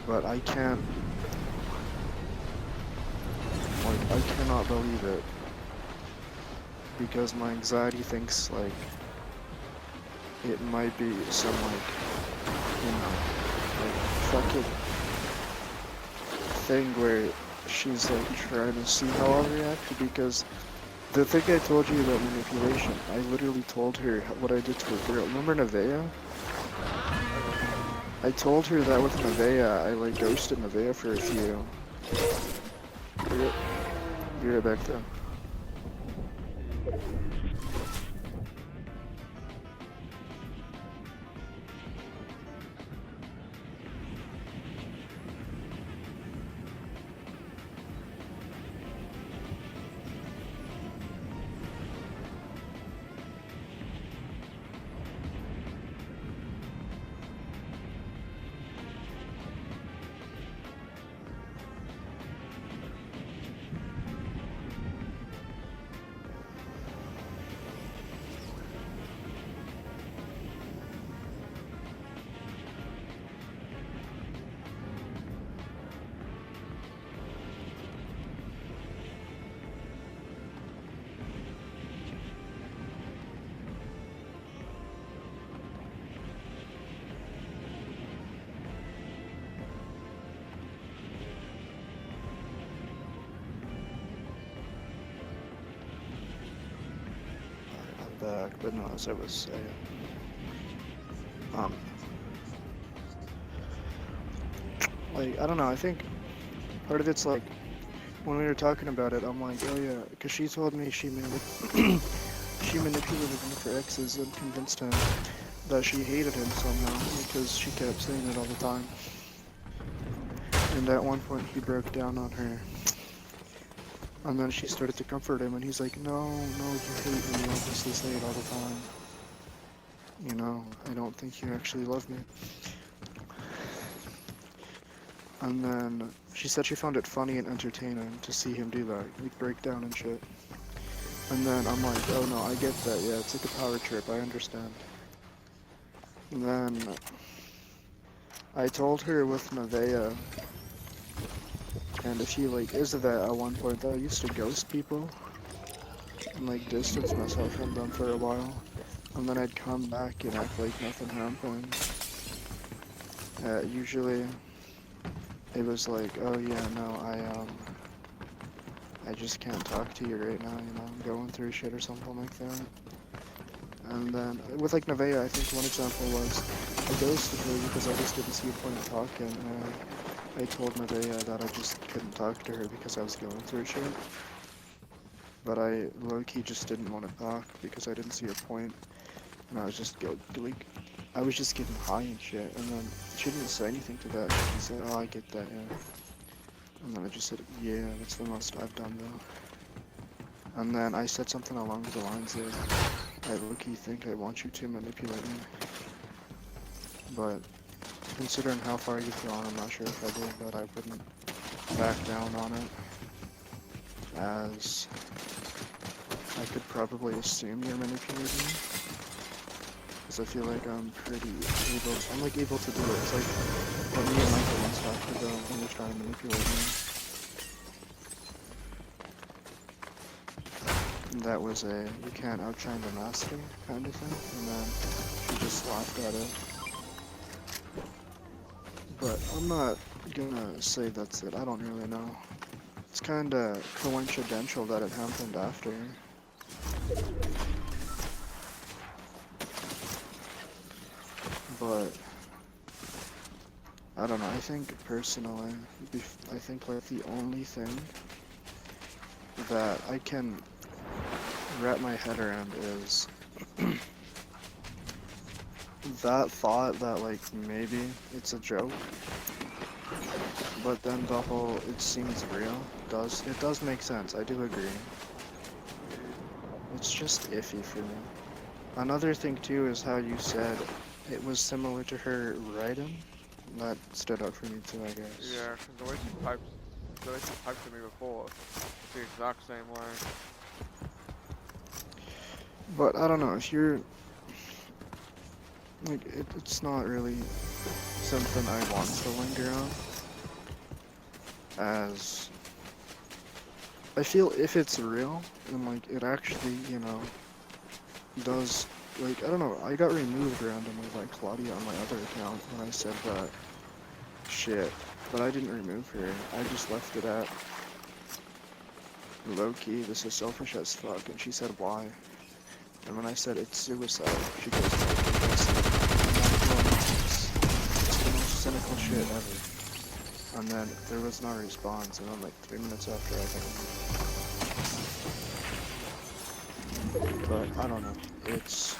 but I can't, like, I cannot believe it because my anxiety thinks, like, it might be some, like, like, fucking thing where she's, like, trying to see how I'll react because the thing I told you about manipulation, I literally told her what I did to a girl. Remember Nevaeh? I told her that with Nevaeh, I, like, ghosted Nevaeh for a few. Be right back, though. Back, but no, as I was saying, um, like, I don't know, I think part of it's like, when we were talking about it, I'm like, oh yeah, because she told me she manipulated one of her exes and convinced him that she hated him somehow because she kept saying it all the time. And at one point he broke down on her. And then she started to comfort him and he's like, no, no, you hate me, you obviously say it all the time. You know, I don't think you actually love me. And then she said she found it funny and entertaining to see him do that, like break down and shit. And then I'm like, oh no, I get that, yeah, it's like a power trip, I understand. And then I told her with Nevaeh, and if she like is that at one point that I used to ghost people and like distance myself from them for a while. And then I'd come back and act like nothing happened. Usually it was like, oh yeah, no, I just can't talk to you right now, you know, I'm going through shit or something like that. And then with like Nevaeh, I think one example was I ghosted her because I just didn't see a point of talking. I told Nevaeh that I just couldn't talk to her because I was going through shit. But I low-key just didn't want to talk because I didn't see a point. And I was just like, I was just getting high and shit. And then she didn't say anything to that. She said, oh, I get that, yeah. And then I just said, yeah, that's the most I've done though. And then I said something along the lines of, I low-key think I want you to manipulate me. But considering how far you've gone, I'm not sure if I did, but I wouldn't back down on it. As I could probably assume you're manipulating me. Because I feel like I'm pretty able, I'm like able to do it. It's like what me and Michael once talked about when they're trying to manipulate me. And that was a, you can't outshine the master kind of thing. And then she just laughed at it. But I'm not gonna say that's it. I don't really know. It's kinda coincidental that it happened after. But I don't know, I think personally, I think like the only thing that I can wrap my head around is that thought that like maybe it's a joke, but then the whole it seems real it does make sense, I do agree. It's just iffy for me. Another thing too is how you said it was similar to her writing. That stood out for me too, I guess. Yeah, because the way she typed to me before, it's the exact same way. But I don't know, if you're like it's not really something I want to linger on. as I feel if it's real and like it actually, you know, does like I don't know, I got removed randomly by Claudia on my other account when I said that shit, but I didn't remove her. I just left it at low key. This is selfish as fuck, and she said why. And when I said it's suicide, she goes, "I think that's it." I'm like, well, it's the most cynical shit ever. And then there was no response, and then like 3 minutes after I got removed. But I don't know. It's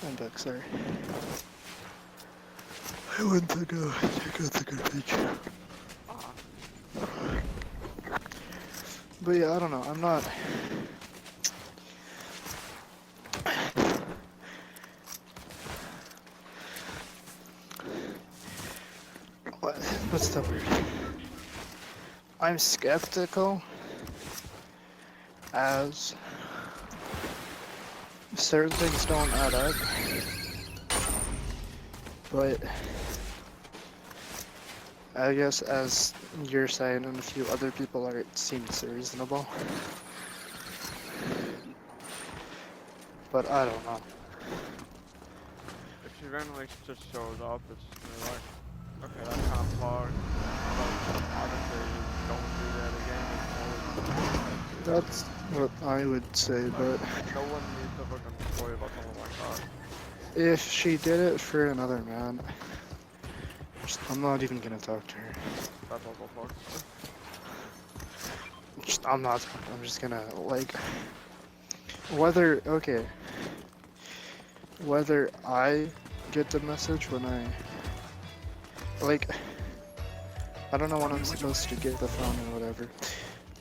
I'm back, sorry. I went to go check out the garbage. But yeah, I don't know. I'm not. What's the word? I'm skeptical as certain things don't add up, but I guess as you're saying and a few other people are, it seems reasonable. But I don't know. If she randomly just shows up, it's gonna be like, okay, that's kind of flawed. But obviously, don't do that again. That's what I would say, but No one needs to fucking worry about someone like that. if she did it for another man, I'm not even gonna talk to her. That's also fucked. Just I'm not. I'm just gonna like whether whether I get the message when like I don't know when I'm supposed to get the phone or whatever,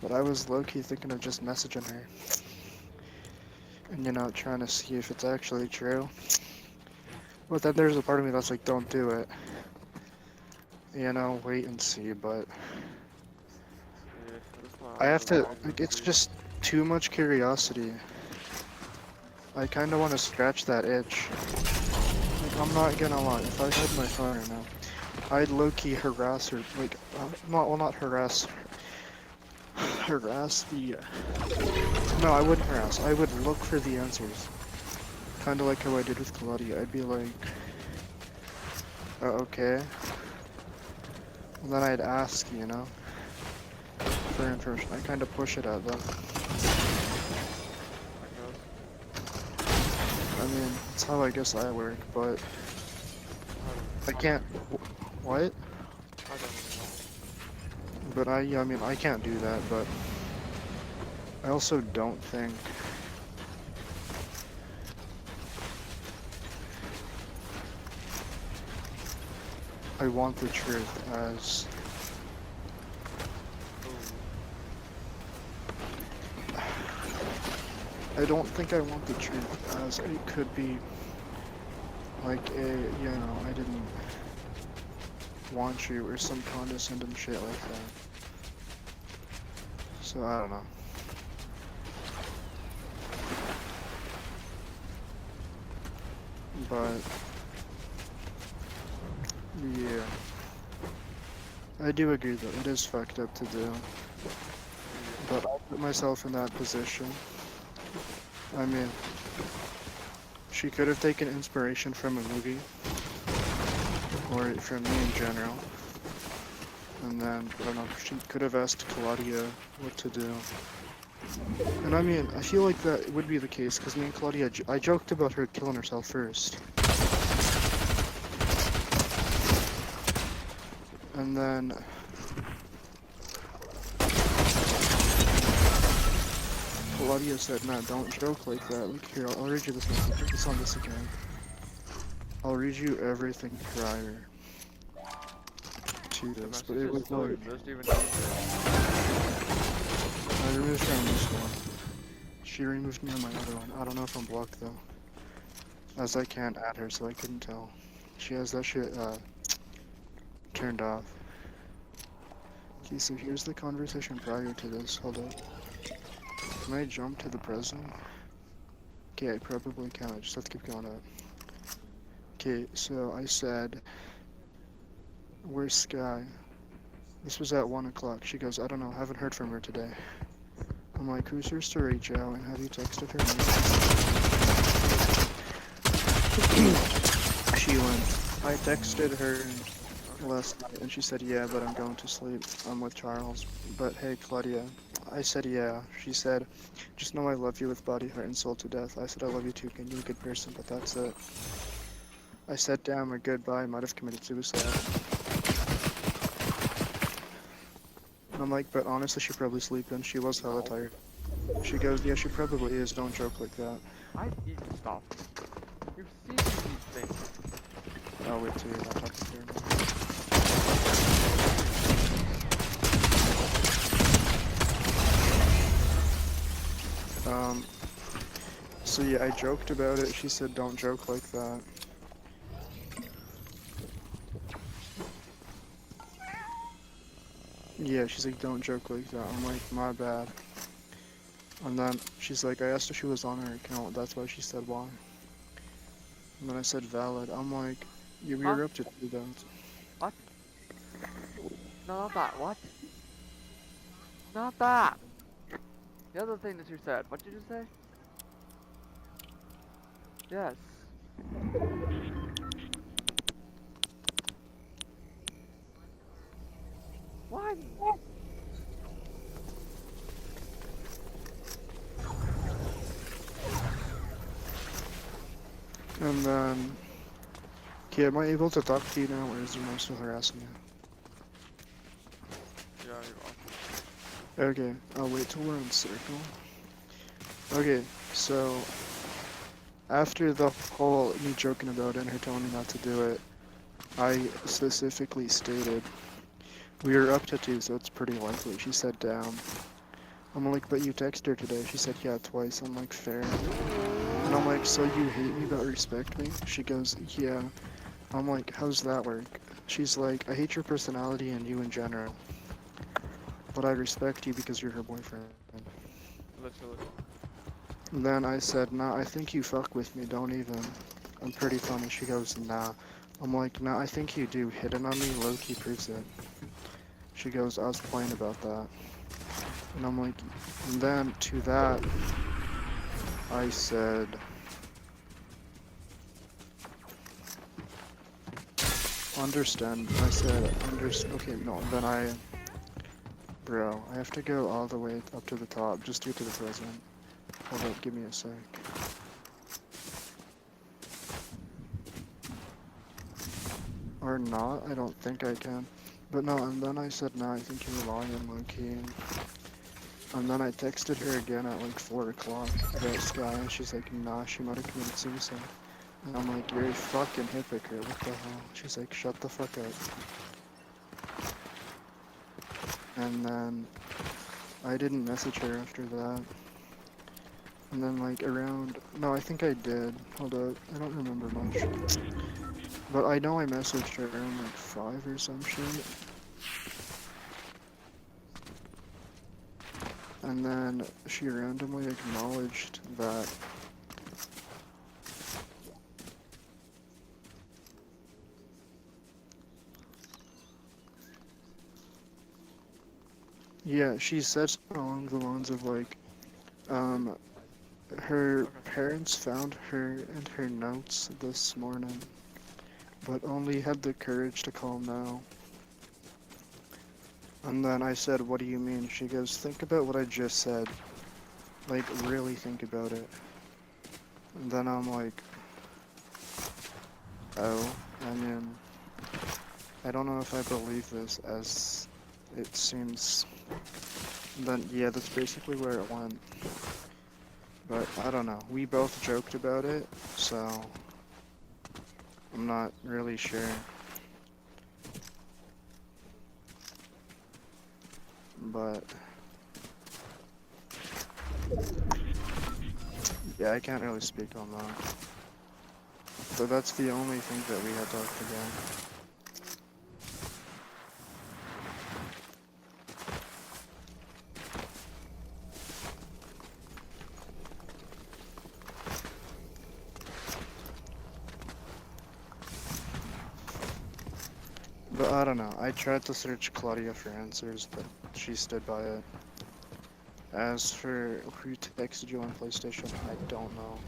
but I was low-key thinking of just messaging her and trying to see if it's actually true. But then there's a part of me that's like, don't do it. Wait and see. But Yeah, that's why I I'm have really to. waiting Like, to it's see. just too much curiosity. I kind of want to scratch that itch. Like, I'm not gonna lie. If I had my phone right now, I'd low-key harass her. Like, not harass. Harass the. No, I wouldn't harass. I would look for the answers. Kind of like how I did with Claudia. I'd be like, okay. And then I'd ask, for information. I kind of push it at them. I guess. I mean, that's how I guess I work, but I don't can't. What? I don't even know. But yeah, I mean, I can't do that, but I also don't think. I want the truth as. I don't think I want the truth as it could be like I didn't want you or some condescending shit like that. So I don't know. But yeah, I do agree that it is fucked up to do. But I'll put myself in that position. I mean, she could have taken inspiration from a movie, or from me in general. And then, I don't know, she could have asked Claudia what to do. And I mean, I feel like that would be the case, because me and Claudia, I joked about her killing herself first. And then... Claudia said, "Man, don't joke like that. Look here, I'll read you this message. It's on this account. I'll read you everything prior to this." But it was like... I removed her on this one. She removed me on my other one. I don't know if I'm blocked though. As I can't add her, so I couldn't tell. She has that shit, turned off. Okay, so here's the conversation prior to this. Hold up. Can I jump to the present? Okay, I probably can. I just have to keep going up. Okay, so I said, "Where's Sky?" This was at 1 o'clock. She goes, "I don't know, haven't heard from her today." I'm like, "Who's yours to reach out, and have you texted her?" She went, "I texted her last night, and she said, yeah, but I'm going to sleep. I'm with Charles." But hey, Claudia. I said, yeah. She said, "Just know I love you with body, heart, and soul to death." I said, "I love you too, Ken. You're a good person," but that's it. I said, "Damn, or goodbye, I might have committed suicide." And I'm like, "But honestly, she probably sleeping. She was hella tired." She goes, "Yeah, she probably is. Don't joke like that." I need to stop. You've seen these things. Oh, wait till you're not talking to her now. So yeah, I joked about it. She said, "Don't joke like that." Yeah, she's like, "Don't joke like that." I'm like, "My bad." And then she's like, "I asked if she was on her account. That's why she said why." And then I said, "Valid." I'm like, "You were up to do that." What? No, not that. What? Not that. The other thing that you said. What did you say? Yes. What? And then, okay, am I able to talk to you now, or is your mom still harassing you? Yeah, you are. Okay, I'll wait till we're in circle. Okay, so after the whole me joking about it and her telling me not to do it, I specifically stated we were up to 2, so it's pretty likely. She said down. I'm like, but you texted her today. She said yeah twice. I'm like, fair. And I'm like, so you hate me but respect me? She goes, yeah. I'm like, how's that work? She's like, I hate your personality and you in general, but I respect you because you're her boyfriend. Literally. And then I said, nah, I think you fuck with me, don't even. I'm pretty funny. She goes, nah. I'm like, nah, I think you do. Hitting on me, low-key proves it. She goes, I was playing about that. And I'm like, and then to that, I said, understand. I said, okay, no, then bro, I have to go all the way up to the top just due to the present. Hold up, give me a sec. Or not, I don't think I can. But no, and then I said, no, I think you're lying, low-key. And then I texted her again at like 4 o'clock about Sky, and she's like, nah, she might have committed suicide. And I'm like, you're a fucking hypocrite, what the hell? She's like, shut the fuck up. And then I didn't message her after that. And then like around, no, I think I did. Hold up, I don't remember much. But I know I messaged her around like 5 or some shit. And then she randomly acknowledged that yeah, she said something along the lines of like, her parents found her and her notes this morning, but only had the courage to call now. And then I said, what do you mean? She goes, think about what I just said. Like, really think about it. And then I'm like, oh, I mean, I don't know if I believe this as it seems. And then, yeah, that's basically where it went. But I don't know. We both joked about it, so I'm not really sure. But yeah, I can't really speak on that. So that's the only thing that we had talked about. But I don't know. I tried to search Claudia for answers, but she stood by it. As for who texted you on PlayStation, I don't know.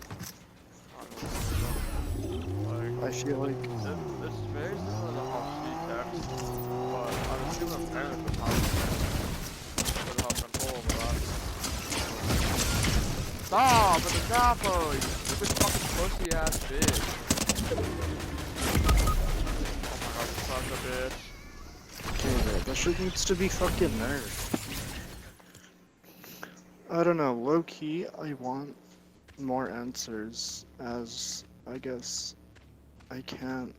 Like, I feel like this is very similar to how she texts, but I'm assuming parents would have control over that. Stop with the Zappo, you stupid fucking pussy ass bitch. Oh my god, you're such a bitch. okay, bro, that shit needs to be fucking nerfed. I don't know. Low key, I want more answers, as I guess I can't